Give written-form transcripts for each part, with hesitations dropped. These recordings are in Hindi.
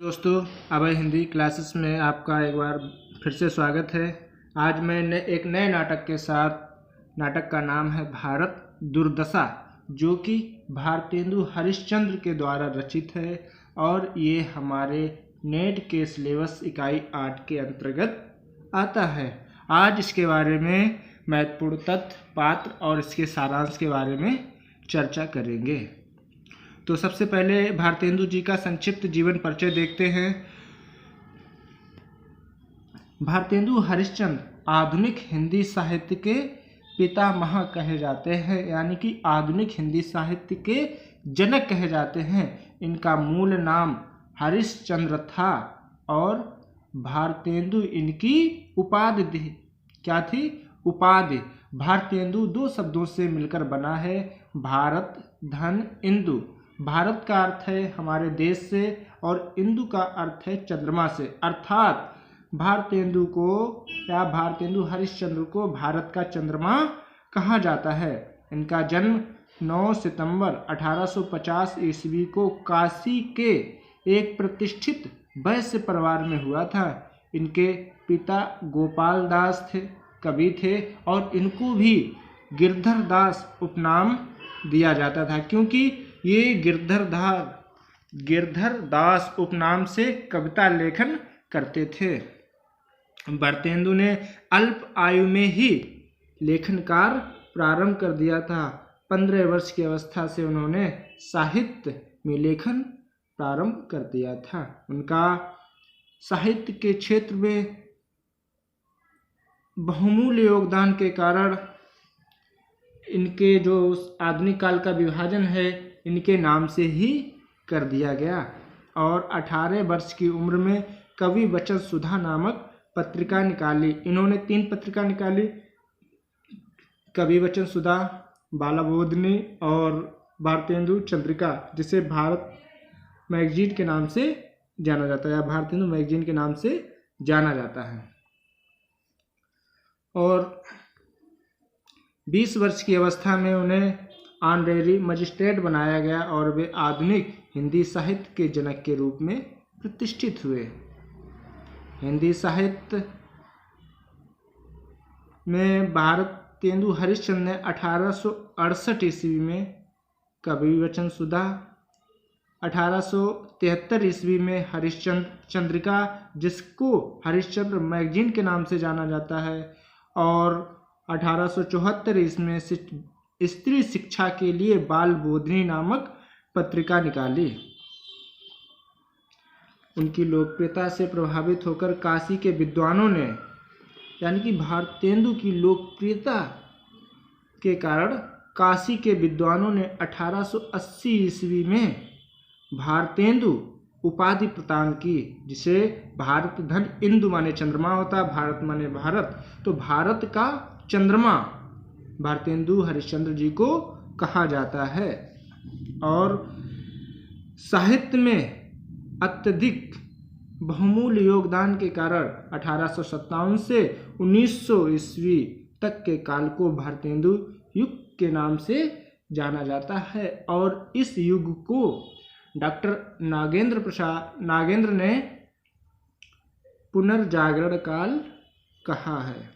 दोस्तों, अभय हिंदी क्लासेस में आपका एक बार फिर से स्वागत है। आज मैं एक नए नाटक के साथ, नाटक का नाम है भारत दुर्दशा, जो कि भारतेंदु हरिश्चंद्र के द्वारा रचित है और ये हमारे नेट के सिलेबस इकाई 8 के अंतर्गत आता है। आज इसके बारे में महत्वपूर्ण तथ्य, पात्र और इसके सारांश के बारे में चर्चा करेंगे। तो सबसे पहले भारतेंदु जी का संक्षिप्त जीवन परिचय देखते हैं। भारतेंदु हरिश्चंद्र आधुनिक हिंदी साहित्य के पितामह कहे जाते हैं, यानी कि आधुनिक हिंदी साहित्य के जनक कहे जाते हैं। इनका मूल नाम हरिश्चंद्र था और भारतेंदु इनकी उपाधि थी। क्या थी? उपाधि। भारतेंदु दो शब्दों से मिलकर बना है, भारत धन इंदु। भारत का अर्थ है हमारे देश से और इंदु का अर्थ है चंद्रमा से, अर्थात भारतेंदु को या भारतेंदु हरिश्चंद्र को भारत का चंद्रमा कहा जाता है। इनका जन्म 9 सितंबर 1850 ईस्वी को काशी के एक प्रतिष्ठित वैश्य परिवार में हुआ था। इनके पिता गोपाल दास थे, कवि थे, और इनको भी गिरधर दास उपनाम दिया जाता था, क्योंकि ये गिरधर दास उपनाम से कविता लेखन करते थे। भारतेंदु ने अल्प आयु में ही लेखन कार्य प्रारंभ कर दिया था। 15 वर्ष की अवस्था से उन्होंने साहित्य में लेखन प्रारंभ कर दिया था। उनका साहित्य के क्षेत्र में बहुमूल्य योगदान के कारण इनके जो आधुनिक काल का विभाजन है इनके नाम से ही कर दिया गया। और 18 वर्ष की उम्र में कवि वचन सुधा नामक पत्रिका निकाली। इन्होंने 3 पत्रिका निकाली, कवि वचन सुधा, बालाबोधिनी और भारतेंदु चंद्रिका, जिसे भारत मैगजीन के नाम से जाना जाता है या भारतेंदु मैगजीन के नाम से जाना जाता है। और 20 वर्ष की अवस्था में उन्हें ऑनरेरी मजिस्ट्रेट बनाया गया और वे आधुनिक हिंदी साहित्य के जनक के रूप में प्रतिष्ठित हुए। हिंदी साहित्य में भारतेंदु हरिश्चंद्र ने 1868 ईस्वी में कवि वचन सुधा, 1873 ईस्वी में हरिश्चंद्र चंद्रिका, जिसको हरिश्चंद्र मैगजीन के नाम से जाना जाता है, और 1874 ईस्वी में स्त्री शिक्षा के लिए बालबोधिनी नामक पत्रिका निकाली। उनकी लोकप्रियता से प्रभावित होकर काशी के विद्वानों ने, यानी कि भारतेंदु की लोकप्रियता के कारण काशी के विद्वानों ने 1880 ईस्वी में भारतेंदु उपाधि प्रदान की, जिसे भारत धन इंदु माने चंद्रमा होता, भारत माने भारत, तो भारत का चंद्रमा भारतेंदु हरिश्चंद्र जी को कहा जाता है। और साहित्य में अत्यधिक बहुमूल्य योगदान के कारण 1857 से 1900 ईस्वी तक के काल को भारतेंदु युग के नाम से जाना जाता है। और इस युग को डॉक्टर नागेंद्र ने पुनर्जागरण काल कहा है।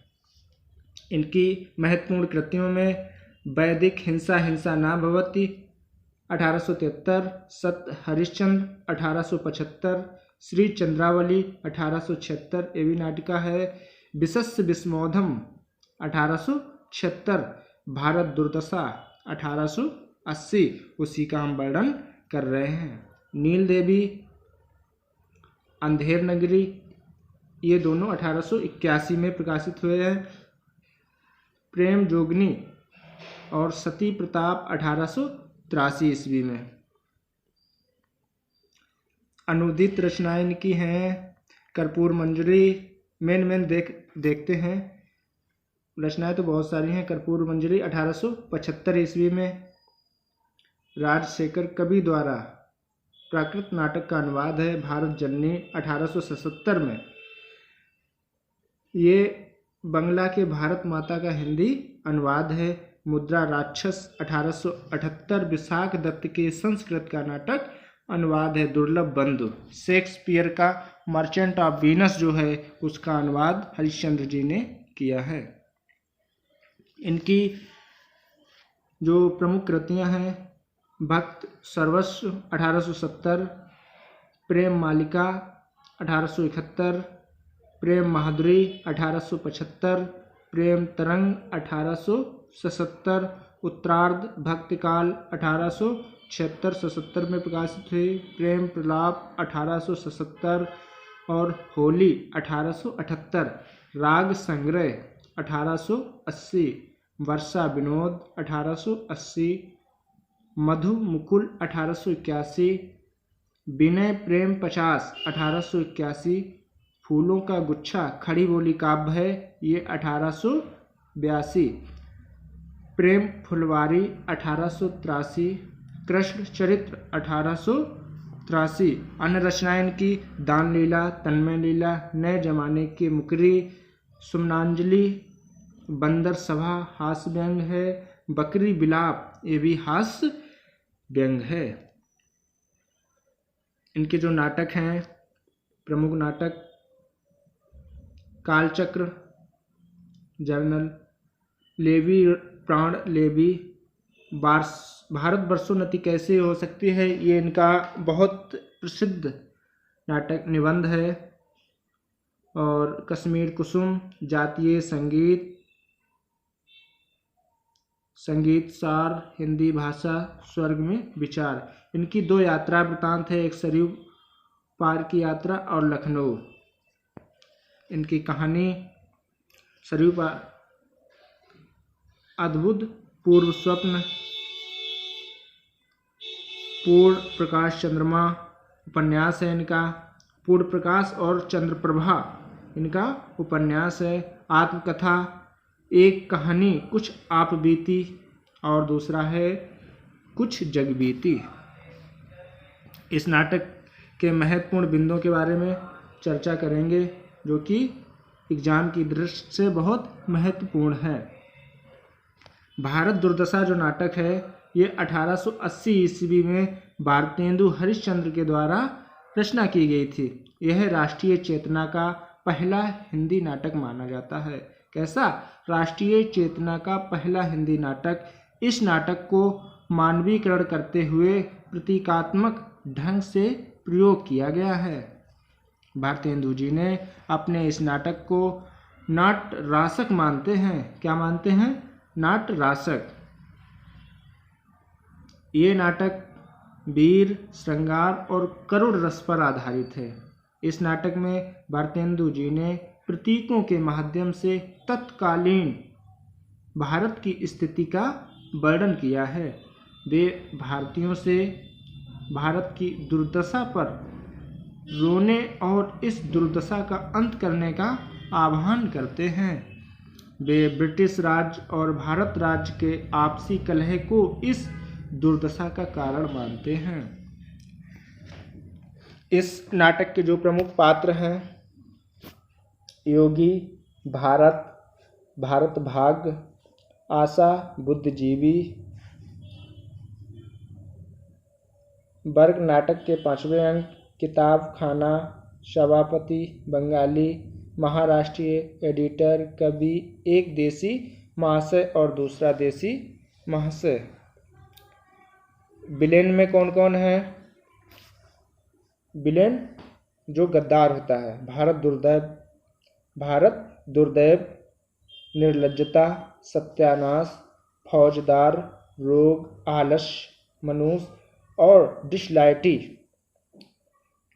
इनकी महत्वपूर्ण कृतियों में वैदिक हिंसा न भवति 1873, सत्य हरिश्चंद्र 1875, श्री चंद्रावली 1876 ये भी नाटिका है, विशस्य विस्मोधम 1876, भारत दुर्दशा 1880, उसी का हम वर्णन कर रहे हैं। नील देवी, अंधेर नगरी, ये दोनों 1881 में प्रकाशित हुए हैं। प्रेम जोगनी और सती प्रताप 1883 ईस्वी में। अनुदित रचनाएं इनकी हैं। कर्पूर मंजरी मेन देखते हैं। रचनाएं तो बहुत सारी हैं। कर्पूर मंजरी 1875 ईस्वी में। राजशेखर कवि द्वारा प्राकृत नाटक का अनुवाद है, भारत जननी 1877 में। ये बंगला के भारत माता का हिंदी अनुवाद है। मुद्रा राक्षस 1878, विशाख दत्त के संस्कृत का नाटक अनुवाद है दुर्लभ बंधु। शेक्सपियर का मर्चेंट ऑफ वीनस जो है उसका अनुवाद हरिश्चंद्र जी ने किया है। इनकी जो प्रमुख कृतियां हैं, भक्त सर्वस्व 1870, प्रेम मालिका 1871, प्रेम माधुरी 1875, प्रेम तरंग 1877, उत्तरार्ध भक्तिकाल 1876-77 में प्रकाशित हुई, प्रेम प्रलाप 1877 और होली 1878, राग संग्रह 1880, वर्षा विनोद 1880, मधु मुकुल 1881, विनय प्रेम 50 1881, फूलों का गुच्छा खड़ी बोली काव्य है ये 1882, प्रेम फुलवारी 1883, कृष्ण चरित्र 1883। अन्य रचनाएं इनकी दान लीला, तन्मय लीला, नए जमाने की मुकरी, सुमनांजलि, बंदर सभा हास्य व्यंग है, बकरी बिलाप ये भी हास्य व्यंग है। इनके जो नाटक हैं, प्रमुख नाटक कालचक्र, जर्नल, लेवी प्राण लेवी, भारत वर्षोन्नति कैसे हो सकती है ये इनका बहुत प्रसिद्ध नाटक निबंध है, और कश्मीर कुसुम, जातीय संगीत, संगीत सार, हिंदी भाषा, स्वर्ग में विचार। इनकी दो यात्रा वृतांत है, एक सरयू पार की यात्रा और लखनऊ। इनकी कहानी सरयू पार, अद्भुत, पूर्व स्वप्न, पूर्ण प्रकाश चंद्रमा उपन्यास है इनका, पूर्ण प्रकाश और चंद्रप्रभा इनका उपन्यास है, आत्मकथा, एक कहानी कुछ आप बीती और दूसरा है कुछ जग बीती। इस नाटक के महत्वपूर्ण बिंदुओं के बारे में चर्चा करेंगे जो कि एग्जाम की दृष्टि से बहुत महत्वपूर्ण है। भारत दुर्दशा जो नाटक है ये 1880 ईस्वी में भारतेंदु हरिश्चंद्र के द्वारा रचना की गई थी। यह राष्ट्रीय चेतना का पहला हिंदी नाटक माना जाता है। कैसा? राष्ट्रीय चेतना का पहला हिंदी नाटक। इस नाटक को मानवीकरण करते हुए प्रतीकात्मक ढंग से प्रयोग किया गया है। भारतेंदु जी ने अपने इस नाटक को नाट्य रासक मानते हैं। क्या मानते हैं? नाट्य रासक। ये नाटक वीर, श्रृंगार और करुण रस पर आधारित है। इस नाटक में भारतेंदु जी ने प्रतीकों के माध्यम से तत्कालीन भारत की स्थिति का वर्णन किया है। वे भारतीयों से भारत की दुर्दशा पर रोने और इस दुर्दशा का अंत करने का आह्वान करते हैं। वे ब्रिटिश राज और भारत राज्य के आपसी कलह को इस दुर्दशा का कारण मानते हैं। इस नाटक के जो प्रमुख पात्र हैं, योगी, भारत, भारत भाग्य, आशा, बुद्धिजीवी। वर्ग नाटक के 5वें अंक, किताब खाना, सभापति, बंगाली, महाराष्ट्रीय, एडिटर, कवि, एक देसी महाशय और दूसरा देसी महाशय। विलेन में कौन कौन है? विलेन जो गद्दार होता है, भारत दुर्दैव, निर्लज्जता, सत्यानाश, फौजदार, रोग, आलस्य, मनुष्य और डिसलाइटी।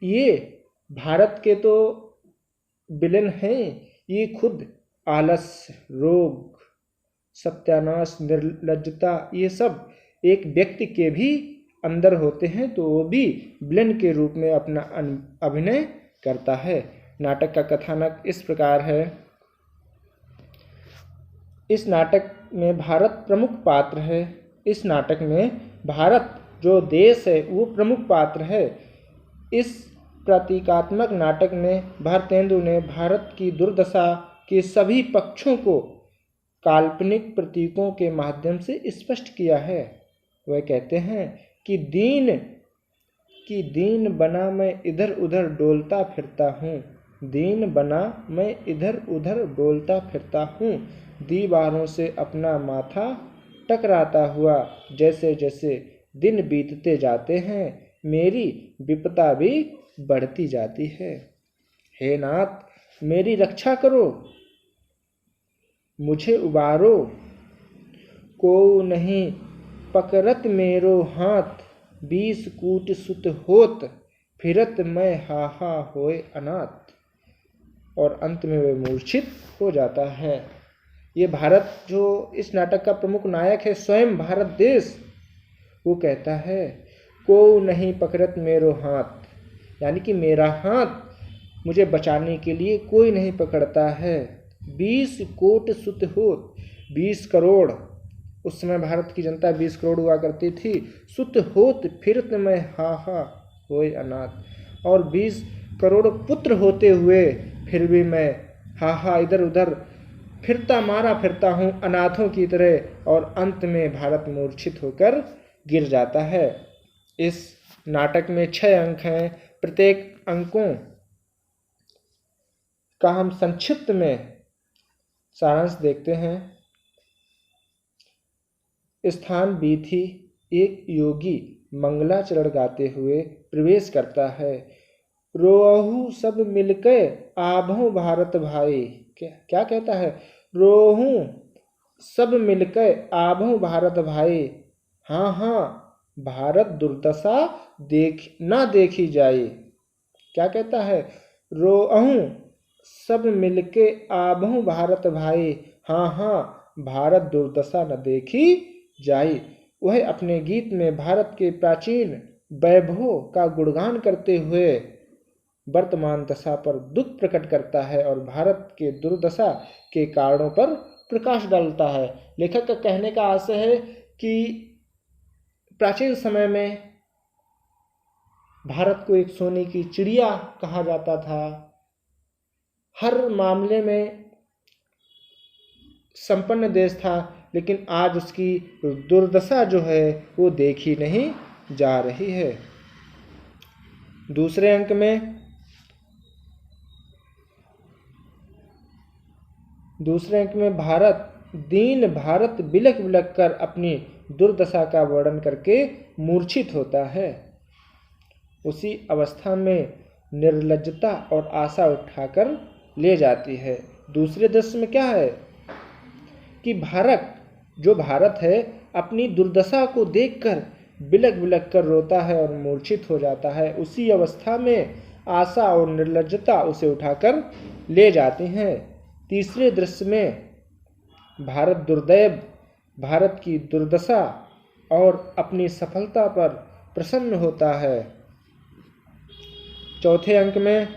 ये भारत के तो विलेन हैं। ये खुद आलस्य, रोग, सत्यानाश, निर्लज्जता ये सब एक व्यक्ति के भी अंदर होते हैं, तो वो भी विलेन के रूप में अपना अभिनय करता है। नाटक का कथानक इस प्रकार है। इस नाटक में भारत प्रमुख पात्र है। इस नाटक में भारत जो देश है वो प्रमुख पात्र है। इस प्रतीकात्मक नाटक में भारतेंदु ने भारत की दुर्दशा के सभी पक्षों को काल्पनिक प्रतीकों के माध्यम से स्पष्ट किया है। वह कहते हैं कि दीन कि दीन बना मैं इधर उधर डोलता फिरता हूँ। दीन बना मैं इधर उधर डोलता फिरता हूँ। दीवारों से अपना माथा टकराता हुआ जैसे जैसे दिन बीतते जाते हैं, मेरी विपदा भी बढ़ती जाती है। हे नाथ, मेरी रक्षा करो, मुझे उबारो। को नहीं पकड़त मेरो हाथ, 20 कूट सुत होत, फिरत मैं हाहा होए अनाथ। और अंत में वह मूर्छित हो जाता है। ये भारत, जो इस नाटक का प्रमुख नायक है, स्वयं भारत देश, वो कहता है को नहीं पकड़त मेरो हाथ, यानी कि मेरा हाथ मुझे बचाने के लिए कोई नहीं पकड़ता है। 20 कोट सुत होत, 20 करोड़, उस समय भारत की जनता 20 करोड़ हुआ करती थी। सुत होत फिरत मैं हाहा होए अनाथ, और 20 करोड़ पुत्र होते हुए फिर भी मैं हाहा इधर उधर फिरता मारा फिरता हूँ अनाथों की तरह। और अंत में भारत मूर्छित होकर गिर जाता है। इस नाटक में 6 अंक हैं। प्रत्येक अंकों का हम संक्षिप्त में सारांश देखते हैं। स्थान बी थी। एक योगी मंगलाचरण गाते हुए प्रवेश करता है। रोहू सब मिलके आभों भारत भाई। क्या कहता है? रोहू सब मिलके आभों भारत भाई, हाँ हाँ भारत दुर्दशा ना देखी जाए। क्या कहता है? रोहू सब मिलके आभों भारत भाई, हाँ हाँ भारत दुर्दशा न देखी जाए। वह अपने गीत में भारत के प्राचीन वैभव का गुणगान करते हुए वर्तमान दशा पर दुख प्रकट करता है और भारत के दुर्दशा के कारणों पर प्रकाश डालता है। लेखक का कहने का आशय है कि प्राचीन समय में भारत को एक सोने की चिड़िया कहा जाता था। हर मामले में संपन्न देश था, लेकिन आज उसकी दुर्दशा जो है वो देखी नहीं जा रही है। दूसरे अंक में भारत दीन भारत बिलख बिलख कर अपनी दुर्दशा का वर्णन करके मूर्छित होता है। उसी अवस्था में निर्लज्जता और आशा उठाकर ले जाती है। दूसरे दृश्य में क्या है कि भारत है अपनी दुर्दशा को देखकर बिलख बिलख कर रोता है और मूर्छित हो जाता है। उसी अवस्था में आशा और निर्लज्जता उसे उठाकर ले जाती हैं। तीसरे दृश्य में भारत दुर्दैव भारत की दुर्दशा और अपनी सफलता पर प्रसन्न होता है। चौथे अंक में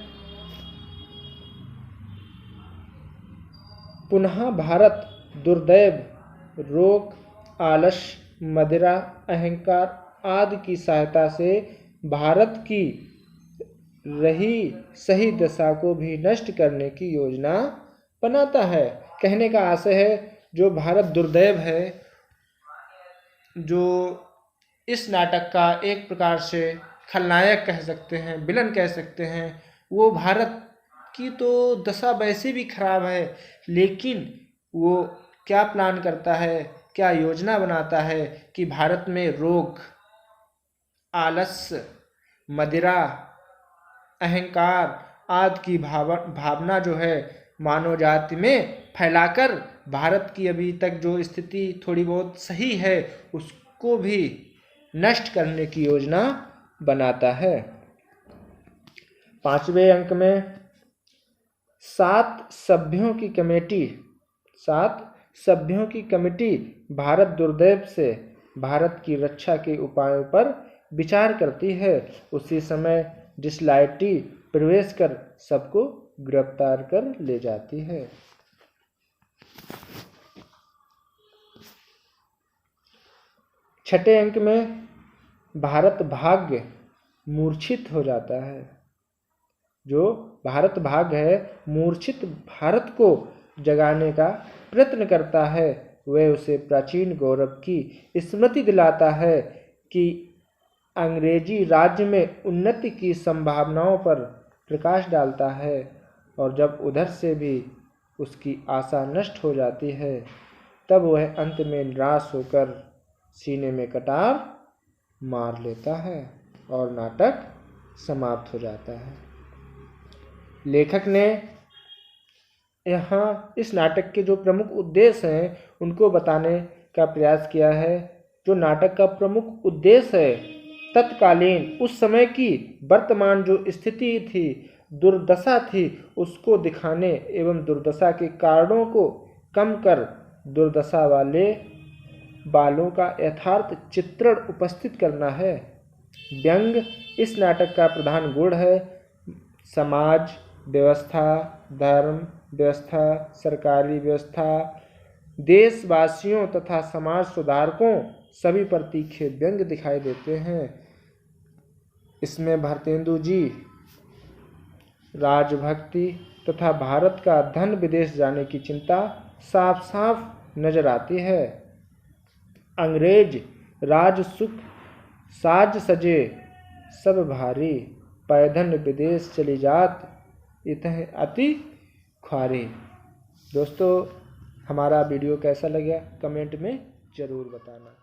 पुनः भारत दुर्दैव रोग, आलस्य, मदिरा, अहंकार आदि की सहायता से भारत की रही सही दशा को भी नष्ट करने की योजना बनाता है। कहने का आशय है जो भारत दुर्दैव है, जो इस नाटक का एक प्रकार से खलनायक कह सकते हैं, विलन कह सकते हैं, वो भारत की तो दशा वैसे भी खराब है, लेकिन वो क्या प्लान करता है, क्या योजना बनाता है कि भारत में रोग, आलस्य, मदिरा, अहंकार आदि की भावना जो है मानव जाति में फैलाकर भारत की अभी तक जो स्थिति थोड़ी बहुत सही है उसको भी नष्ट करने की योजना बनाता है। पांचवें अंक में 7 सभ्यों की कमेटी भारत दुर्दैव से भारत की रक्षा के उपायों पर विचार करती है। उसी समय डिसलाइटी प्रवेश कर सबको गिरफ्तार कर ले जाती है। छठे अंक में भारत भाग्य मूर्छित हो जाता है। जो भारत भाग्य है मूर्छित भारत को जगाने का प्रयत्न करता है। वह उसे प्राचीन गौरव की स्मृति दिलाता है कि अंग्रेजी राज्य में उन्नति की संभावनाओं पर प्रकाश डालता है और जब उधर से भी उसकी आशा नष्ट हो जाती है तब वह अंत में निराश होकर सीने में कटार मार लेता है और नाटक समाप्त हो जाता है। लेखक ने यहाँ इस नाटक के जो प्रमुख उद्देश्य हैं उनको बताने का प्रयास किया है। जो नाटक का प्रमुख उद्देश्य है, तत्कालीन उस समय की वर्तमान जो स्थिति थी, दुर्दशा थी, उसको दिखाने एवं दुर्दशा के कारणों को कम कर दुर्दशा वालों का यथार्थ चित्रण उपस्थित करना है। व्यंग इस नाटक का प्रधान गुण है। समाज व्यवस्था, धर्म व्यवस्था, सरकारी व्यवस्था, देशवासियों तथा समाज सुधारकों सभी पर तीखे व्यंग दिखाई देते हैं। इसमें भारतेंदु जी राजभक्ति तथा भारत का धन विदेश जाने की चिंता साफ साफ नजर आती है। अंग्रेज राज सुख साज सजे सब भारी, पैदन विदेश चली जात इतह अति ख्वारी। दोस्तों, हमारा वीडियो कैसा लगा कमेंट में ज़रूर बताना।